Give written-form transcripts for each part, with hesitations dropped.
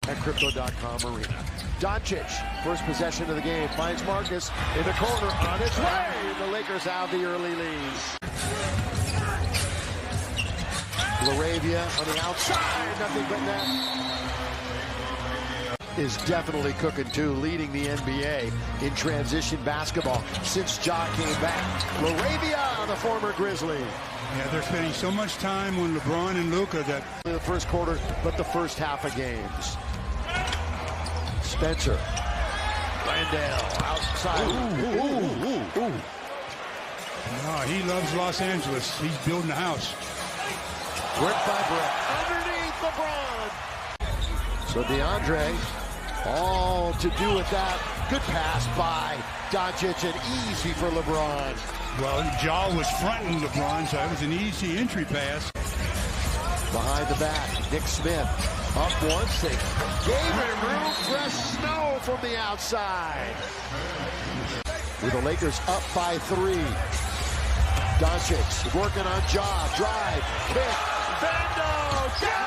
at Crypto.com Arena. Doncic, first possession of the game, finds Marcus in the corner on its way. The Lakers have the early lead. LaRavia on the outside, nothing but net. Is definitely cooking too, leading the NBA in transition basketball since Ja came back. LaRavia, the former Grizzly. Yeah, they're spending so much time on LeBron and LUKA that The first quarter, but the first half of games. Spencer. Randall outside. Ooh. oh, he loves Los Angeles. He's building a house. Brick by brick. Underneath LeBron. So DeAndre, all to do with that. Good pass by Doncic and easy for LeBron. Well, Ja was fronting LeBron, so that was an easy entry pass. Behind the back, Nick Smith. Up once, they gave him room. Fresh snow from the outside. With the Lakers up by 3. Doncic working on Ja. Drive, kick. Vando, got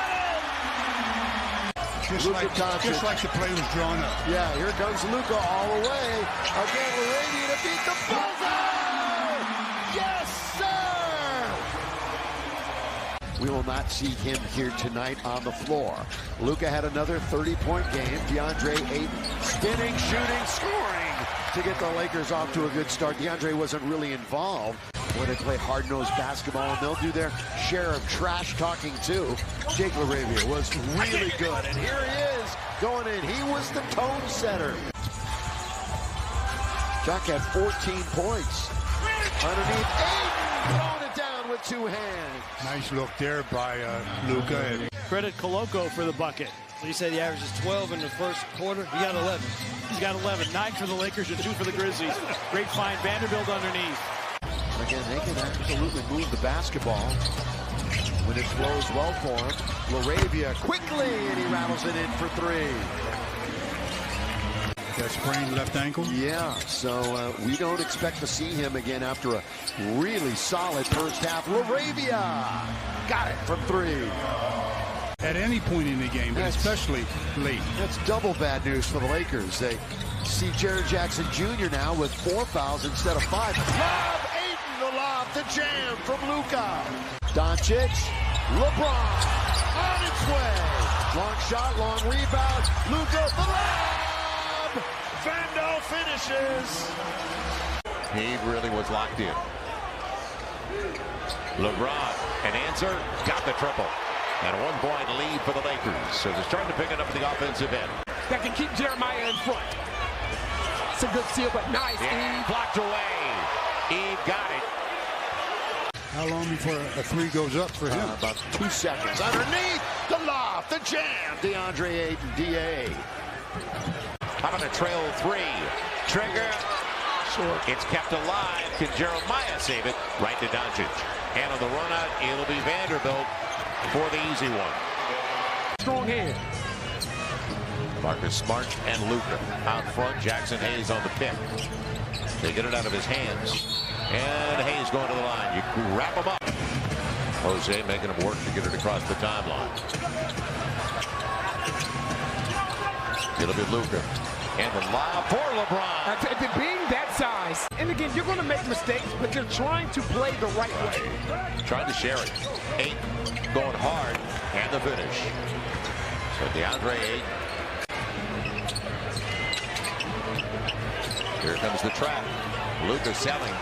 it! Just like the play was drawn up. Yeah, here comes LUKA all the way. Again, LaRavia to beat the bullseye! Yes, sir! We will not see him here tonight on the floor. LUKA had another 30-point game. DeAndre Ayton spinning, shooting, scoring to get the Lakers off to a good start. DeAndre wasn't really involved when they play hard-nosed basketball, and they'll do their share of trash talking too. Jake LaRavia was really good, and here he is going in. He was the tone setter. Jack had 14 points. Underneath, Ayton throwing it down with 2 hands. Nice look there by LUKA. Credit Koloko for the bucket. He said he averages 12 in the first quarter. He got 11. He's got 11, 9 for the Lakers and 2 for the Grizzlies. Great find, Vanderbilt underneath. Again, they can absolutely move the basketball when it flows well for him. LaRavia quickly, and he rattles it in for 3. That sprained left ankle? Yeah, so we don't expect to see him again after a really solid first half. LaRavia got it from 3. At any point in the game, but especially late. That's double bad news for the Lakers. They see Jared Jackson Jr. now with 4 fouls instead of 5. Lob, Ayton, the lob, the jam from LUKA. Doncic, LeBron on its way. Long shot, long rebound. LUKA, the lob. Vando finishes. He really was locked in. LeBron, an answer, got the triple. And a 1-point lead for the Lakers. So they're starting to pick it up in the offensive end. That can keep Jeremiah in front. It's a good steal, but nice. Yeah, blocked away. Eve got it. How long before a 3 goes up for him? About 2 seconds. Underneath, the lob, the jam. DeAndre Ayton, DA. How about a trail 3? Trigger. Short. It's kept alive. Can Jeremiah save it? Right to Doncic. And on the run out, it'll be Vanderbilt for the easy one. Strong hand. Marcus Smart and LUKA out front. Jackson Hayes on the pick. They get it out of his hands. And Hayes going to the line. You wrap him up. Jose making him work to get it across the timeline. It'll be LUKA. And the lob for LeBron. Being that size. And again, you're going to make mistakes, but you're trying to play the right way. Trying to share it. Ayton going hard. And the finish. So DeAndre Ayton. Here comes the trap. LUKA selling.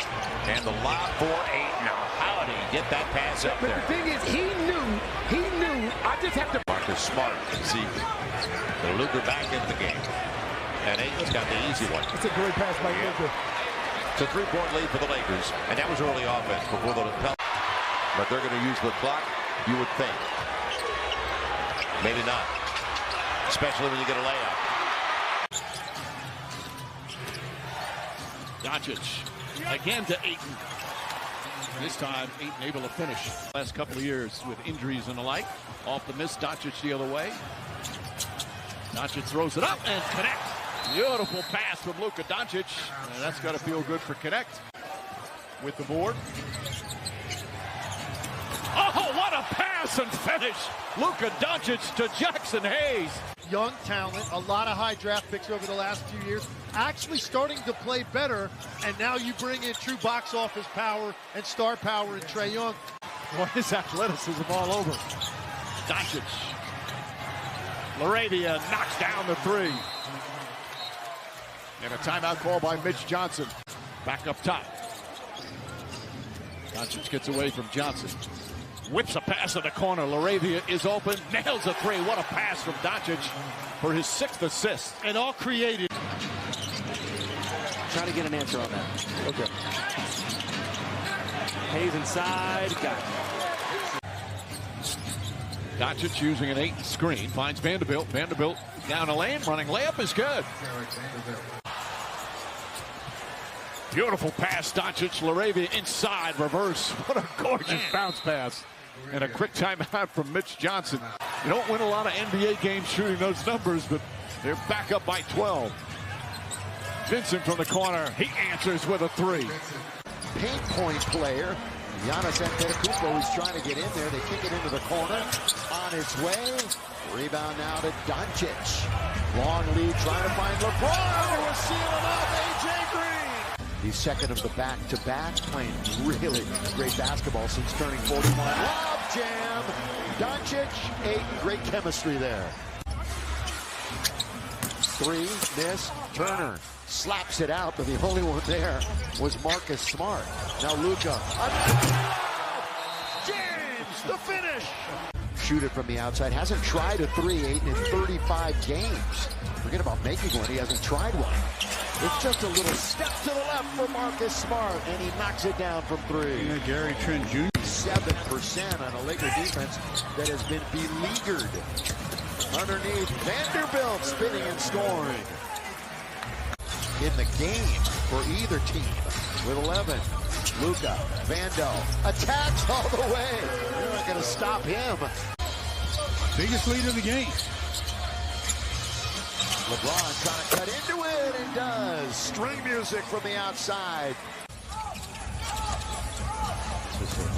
And the lob for Ayton. Now, how did he get that pass up there? But the thing is, he knew, I just have to. Marcus Smart. See, the LUKA back in the game. And Ayton's got the easy one. It's a great pass by LUKA. It's a 3-point lead for the Lakers. And that was early offense before the penalty. But they're going to use the clock, you would think. Maybe not. Especially when you get a layup. Doncic again to Ayton. This time, Ayton able to finish. Last couple of years with injuries and the like. Off the miss, Doncic the other way. Doncic throws it up and connect. Beautiful pass from LUKA Doncic. And that's got to feel good for Connect with the board. Oh, what a pass and finish. LUKA Doncic to Jackson Hayes. young talent, a lot of high draft picks over the last few years, actually starting to play better, and now you bring in true box office power and star power in Trae Young. Boy, his athleticism all over. Doncic. LaRavia knocks down the three. And a timeout call by Mitch Johnson. Back up top. Doncic gets away from Johnson. Whips a pass in the corner. LaRavia is open. Nails a three. What a pass from Doncic for his 6th assist. And all created. Trying to get an answer on that. Okay. Hayes inside. Got it. Doncic using an 8 screen. Finds Vanderbilt. Vanderbilt down a lane. Running layup is good. Beautiful pass. Doncic. LaRavia inside. Reverse. What a gorgeous bounce pass. And a quick timeout from Mitch Johnson. You don't win a lot of NBA games shooting those numbers, but they're back up by 12. Vincent from the corner. He answers with a three. Paint point player. Giannis Antetokounmpo is trying to get in there. They kick it into the corner. On its way. Rebound now to Doncic. Long lead trying to find LeBron. Who was sealing off A.J. Green. He's second of the back-to-back, playing really great basketball since turning 41. Lob jam. Doncic, 8. Great chemistry there. 3, miss. Turner slaps it out, but the only one there was Marcus Smart. Now LUKA. James, the finish. Shoot it from the outside. Hasn't tried a 3, 8 in 35 games. Forget about making one. He hasn't tried one. It's just a little step to the left for Marcus Smart, and he knocks it down from 3. Yeah, Gary Trent Jr. 7% on a Laker defense that has been beleaguered. Underneath, Vanderbilt spinning and scoring. In the game for either team with 11. LUKA, Vando, attacks all the way. You're not going to stop him. Biggest lead of the game. LeBron trying to cut into it and does. String music from the outside.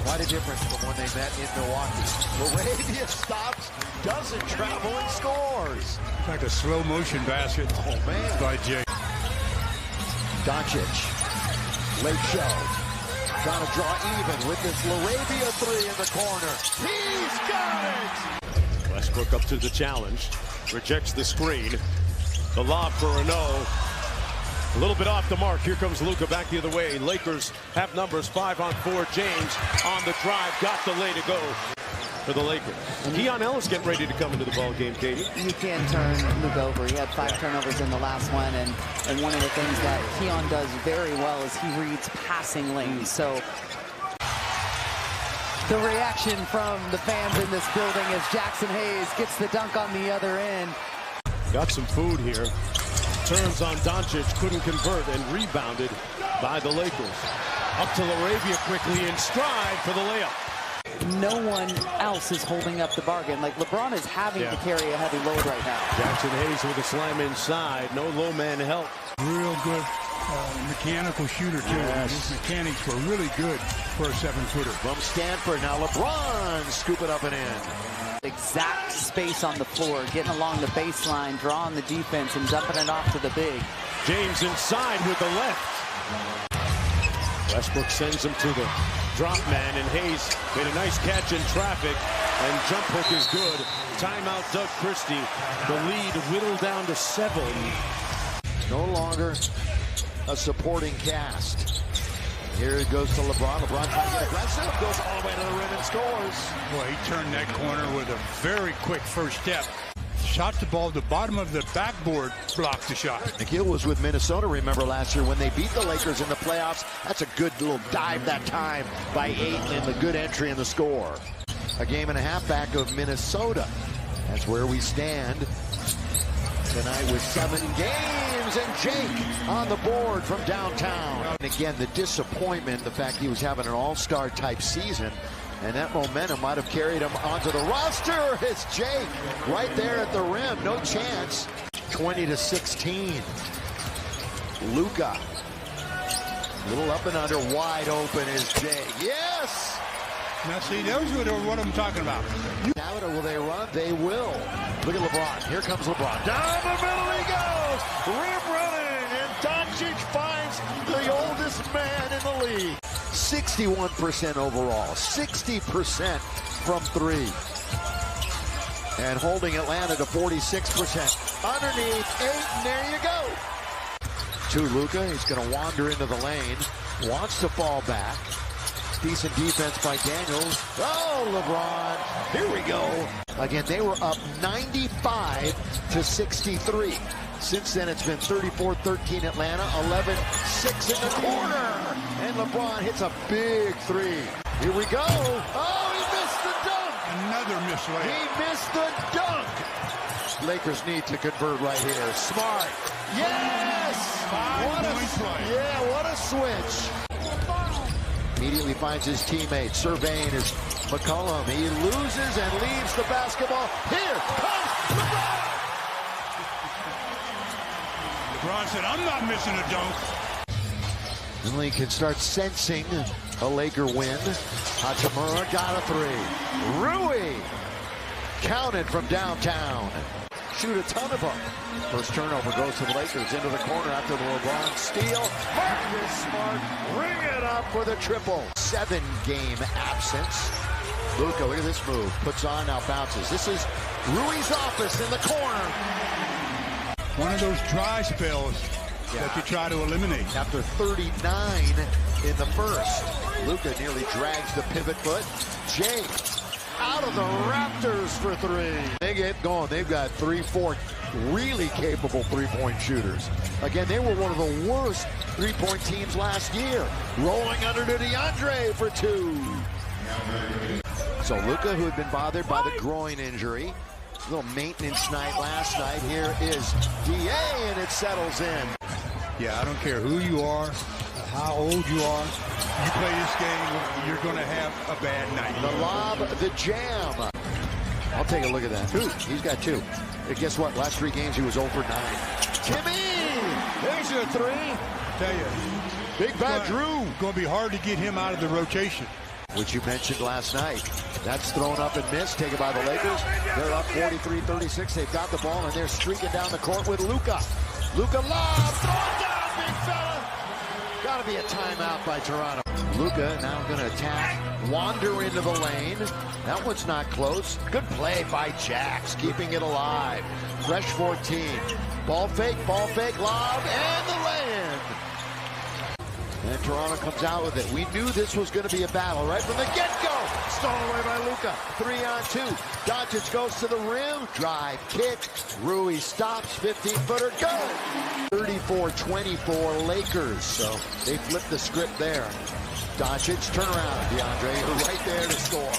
Quite a difference from when they met in Milwaukee. LaRavia stops, doesn't travel, and scores. It's like a slow motion basket. Oh, man. By Jay. Doncic, late show. Trying to draw even with this LaRavia 3 in the corner. He's got it! Westbrook up to the challenge. Rejects the screen. The lob for a no. A little bit off the mark. Here comes LUKA back the other way. Lakers have numbers 5-on-4. James on the drive. Got the lay to go for the Lakers. Keon Ellis getting ready to come into the ball game, Katie. You can turn LUKA over. He had 5 turnovers in the last one, and one of the things that Keon does very well is he reads passing lanes. So the reaction from the fans in this building as Jackson Hayes gets the dunk on the other end. Got some food here. Turns on Doncic, couldn't convert, and rebounded by the Lakers. Up to LaRavia quickly in stride for the layup. No one else is holding up the bargain. Like, LeBron is having to carry a heavy load right now. Jackson Hayes with a slam inside. No low man help. Real good mechanical shooter, too. Yes. His mechanics were really good for a 7-footer. From Stanford, now LeBron scoop it up and in. Exact space on the floor, getting along the baseline, drawing the defense, and dumping it off to the big. James inside with the left. Westbrook sends him to the drop man, and Hayes made a nice catch in traffic, and jump hook is good. Timeout, Doug Christie. The lead whittled down to 7. No longer a supporting cast. Here it goes to LeBron. LeBron trying to get aggressive, goes all the way to the rim and scores. Boy, he turned that corner with a very quick first step. Shot the ball, the bottom of the backboard blocked the shot. McHale was with Minnesota, remember, last year when they beat the Lakers in the playoffs. That's a good little dive that time by Ayton and the good entry in the score. A game and a half back of Minnesota. That's where we stand tonight with 7 games, and Jake on the board from downtown. And again, the disappointment, the fact he was having an all-star type season, and that momentum might have carried him onto the roster. It's Jake right there at the rim. No chance. 20-16. LUKA. Little up and under, wide open is Jake. Yes! Now see, those are what I'm talking about. Now will they run? They will. Look at LeBron. Here comes LeBron. Down the middle he goes. Rim running. And Doncic finds the oldest man in the league. 61% overall. 60% from three. And holding Atlanta to 46%. Underneath 8, and there you go. To LUKA. He's going to wander into the lane. Wants to fall back. Decent defense by Daniels. Oh, LeBron. Here we go. Again, they were up 95-63. Since then, it's been 34-13 Atlanta, 11-6 in the corner. And LeBron hits a big three. Here we go. Oh, he missed the dunk. Another miss layup. He missed the dunk. Lakers need to convert right here. Smart. Yes! What a switch. Immediately finds his teammate. Surveying his McCollum. He loses and leaves the basketball. Here comes LeBron. LeBron said, I'm not missing a dunk. Then can start sensing a Laker win. Hachimura got a three. Rui counted from downtown. Shoot a ton of them. First turnover goes to the Lakers into the corner after the LeBron steal. Marcus Smart ring it up for the triple. 7-game absence. LUKA, look at this move. Puts on, now bounces. This is Rui's office in the corner. One of those dry spells that you try to eliminate. After 39 in the first, LUKA nearly drags the pivot foot. James out of the Raptors for three. They get going. They've got 3-4 really capable three-point shooters. Again, they were one of the worst three-point teams last year. Rolling under to DeAndre for two. So LUKA, who had been bothered by the groin injury, a little maintenance night last night. Here is DA, and it settles in. Yeah, I don't care who you are, how old you are. You play this game, you're going to have a bad night. The lob, the jam. I'll take a look at that. He's got two. And guess what? Last 3 games, he was 0 for 9. Timmy! There's your three. Tell you, Big Bad Drew. Going to be hard to get him out of the rotation. Which you mentioned last night. That's thrown up and missed, taken by the Lakers. They're up 43-36. They've got the ball, and they're streaking down the court with LUKA. LUKA lob, throw it down, big fella. Got to be a timeout by Toronto. LUKA now going to attack, wander into the lane. That one's not close. Good play by Jax, keeping it alive. Fresh 14. Ball fake, lob, and the lay-in. And Toronto comes out with it. We knew this was going to be a battle right from the get-go. Stolen away by LUKA. 3-on-2. Doncic goes to the rim. Drive, kick. Rui stops. 15-footer. Good. 34-24 Lakers. So they flipped the script there. Doncic, turn around, DeAndre. You're right there to score.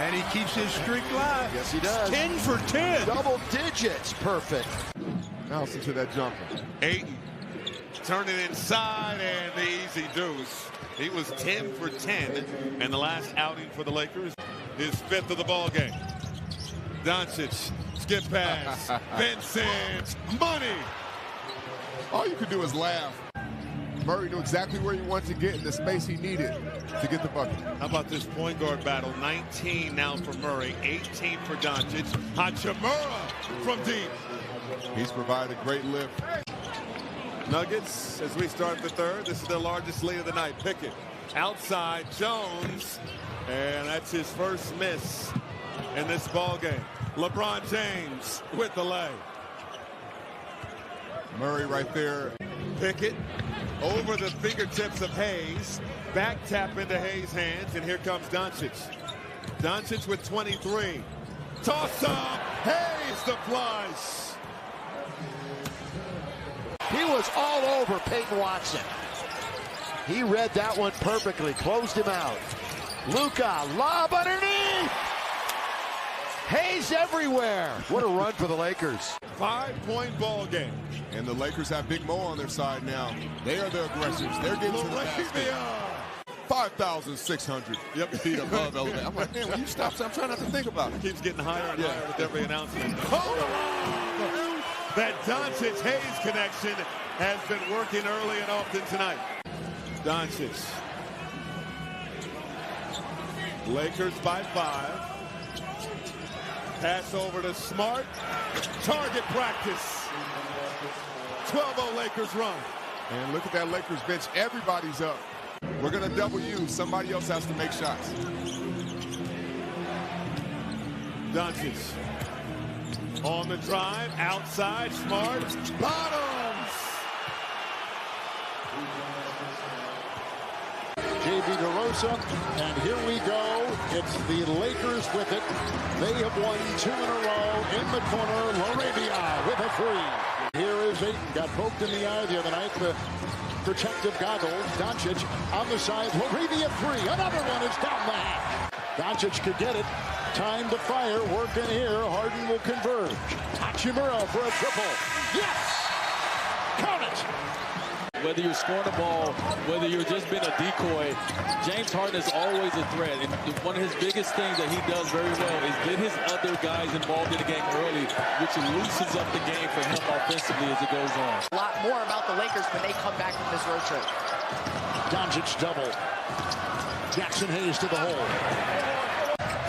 And he keeps his streak alive. Yes, he does. 10 for 10. Double digits. Perfect. Now listen to that jumper. Ayton turning inside and the easy deuce. He was 10 for 10 in the last outing for the Lakers. His 5th of the ball game. Doncic, skip pass. Vincent, money. All you could do is laugh. Murray knew exactly where he wanted to get in the space he needed to get the bucket. How about this point guard battle? 19 now for Murray, 18 for Doncic. Hachimura from deep. He's provided a great lift. Nuggets, as we start the third, this is their largest lead of the night. Pickett outside, Jones, and that's his first miss in this ball game. LeBron James with the lay. Murray right there. Pickett over the fingertips of Hayes. Back tap into Hayes' hands, and here comes Doncic. Doncic with 23. Toss up, Hayes the flush. He was all over Peyton Watson. He read that one perfectly, closed him out. LUKA, lob underneath. Hayes everywhere. What a run for the Lakers. 5-point ball game. And the Lakers have Big Mo on their side now. They are the aggressors. They're getting to the basket. 5,600 feet above elevation. I'm like, man, when you stop, I'm trying not to think about it. Keeps getting higher and higher with every announcement. That Doncic-Hayes connection has been working early and often tonight. Doncic. Lakers by 5. Pass over to Smart. Target practice. 12-0 Lakers run. And look at that Lakers bench. Everybody's up. We're going to double you. Somebody else has to make shots. Doncic on the drive, outside, Smart, bottoms. JB DeRosa, and here we go. It's the Lakers with it. They have won 2 in a row. In the corner, LaRavia with a 3. Here is Ayton. Got poked in the eye the other night. The protective goggles. Doncic on the side. LaRavia 3. Another one is down the hatch. Doncic could get it. Time to fire. Working here. Harden will converge. Hachimura for a triple. Yes! Count it! Whether you're scoring the ball, whether you're just being a decoy, James Harden is always a threat. And one of his biggest things that he does very well is get his other guys involved in the game early, which loosens up the game for him offensively as it goes on. A lot more about the Lakers when they come back from this road trip. Doncic double. Jackson Hayes to the hole.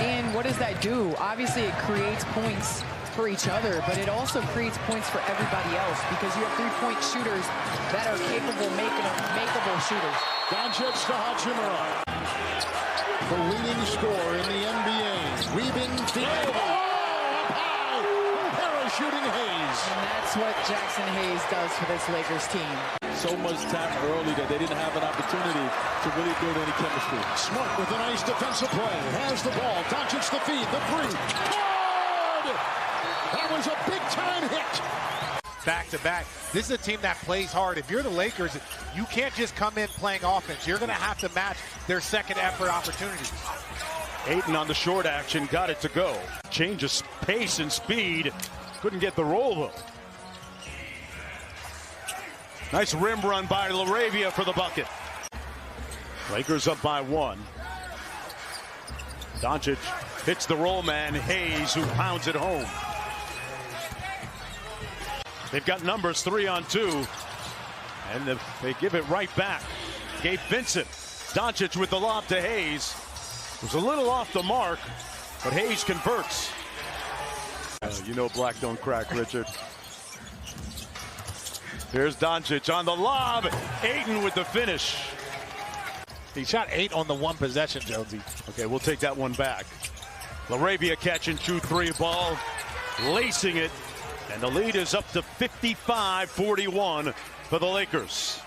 And what does that do? Obviously, it creates points for each other, but it also creates points for everybody else because you have three-point shooters that are capable makeable shooters. Doncic to Hachimura. The leading scorer in the NBA. Weaving the elbow. Parachuting Hayes. And that's what Jackson Hayes does for this Lakers team. So much time early that they didn't have an opportunity to really build any chemistry. Smart with a nice defensive play. Has the ball. Doncic the feed. The 3. Good! That was a big-time hit. Back-to-back. This is a team that plays hard. If you're the Lakers, you can't just come in playing offense. You're going to have to match their second-effort opportunities. Ayton on the short action, got it to go. Change of pace and speed. Couldn't get the roll, though. Nice rim run by LaRavia for the bucket. Lakers up by 1. Doncic hits the roll man, Hayes, who pounds it home. They've got numbers 3 on 2. And they give it right back. Gabe Vincent. Doncic with the lob to Hayes. It was a little off the mark, but Hayes converts. You know black don't crack, Richard. Here's Doncic on the lob. Ayton with the finish. He shot 8 on the 1 possession, Jonesy. Okay, we'll take that one back. LaRavia catching 2-3 ball, lacing it, and the lead is up to 55-41 for the Lakers.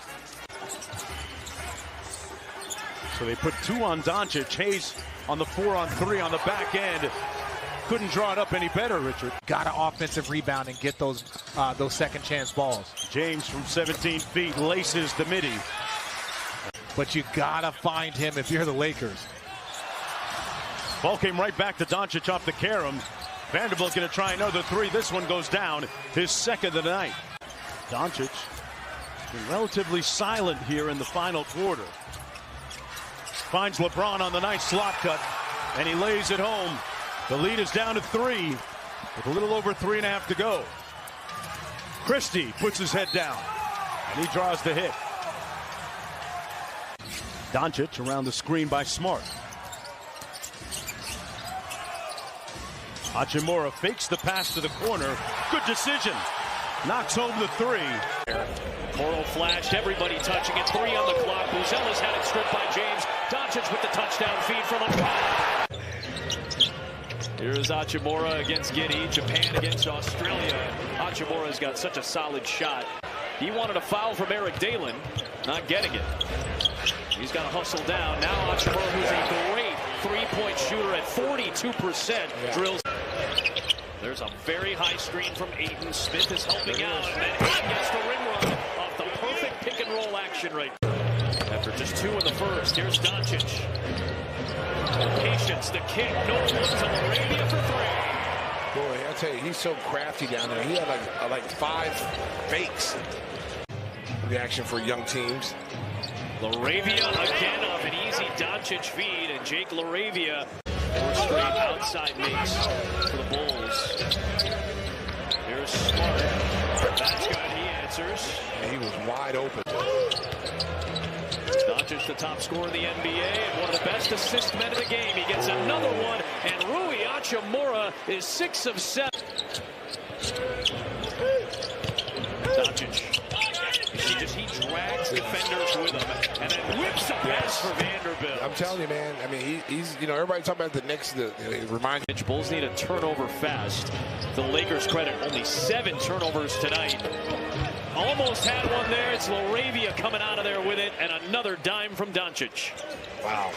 So they put 2 on Doncic. Hayes on the 4-on-3 on the back end. Couldn't draw it up any better, Richard. Got an offensive rebound and get those second chance balls. James from 17 feet laces the midi. But you gotta find him if you're the Lakers. Ball came right back to Doncic off the carom. Vanderbilt going to try another 3. This one goes down. His second of the night. Doncic been relatively silent here in the final quarter. Finds LeBron on the nice slot cut, and he lays it home. The lead is down to 3 with a little over 3.5 to go. Christie puts his head down, and he draws the hit. Doncic around the screen by Smart. Hachimura fakes the pass to the corner. Good decision. Knocks home the 3. Morrow flashed, everybody touching it. 3 on the clock. Buzella's had it stripped by James. Doncic with the touchdown feed from him. Here's Hachimura against Guinea. Japan against Australia. Hachimura's got such a solid shot. He wanted a foul from Eric Dalen. Not getting it. He's got to hustle down. Now Hachimura, who's a great three-point shooter at 42%, drills. There's a very high screen from Ayton. Smith is helping out, and then Ayton gets the ring run off the perfect pick-and-roll action right after just 2 in the first. Here's Doncic. Patience, the kick, no one to LaRavia for 3. Boy, I tell you, he's so crafty down there. He had like 5 fakes. Reaction for young teams. LaRavia again off an easy Doncic feed, and Jake LaRavia 4 straight outside makes for the Bulls. Here's Smart. That's good. He answers. And he was wide open. Doncic, the top scorer in the NBA and one of the best assist men in the game. He gets another one, and Rui Hachimura is 6 of 7. Doncic. He drags defenders with him and then whips a pass for Vanderbilt. I'm telling you, man. I mean, he's everybody talking about the Knicks. It reminds me. Bulls need a turnover fast. The Lakers credit only 7 turnovers tonight. Almost had one there. It's LaRavia coming out of there with it, and another dime from Doncic. Wow.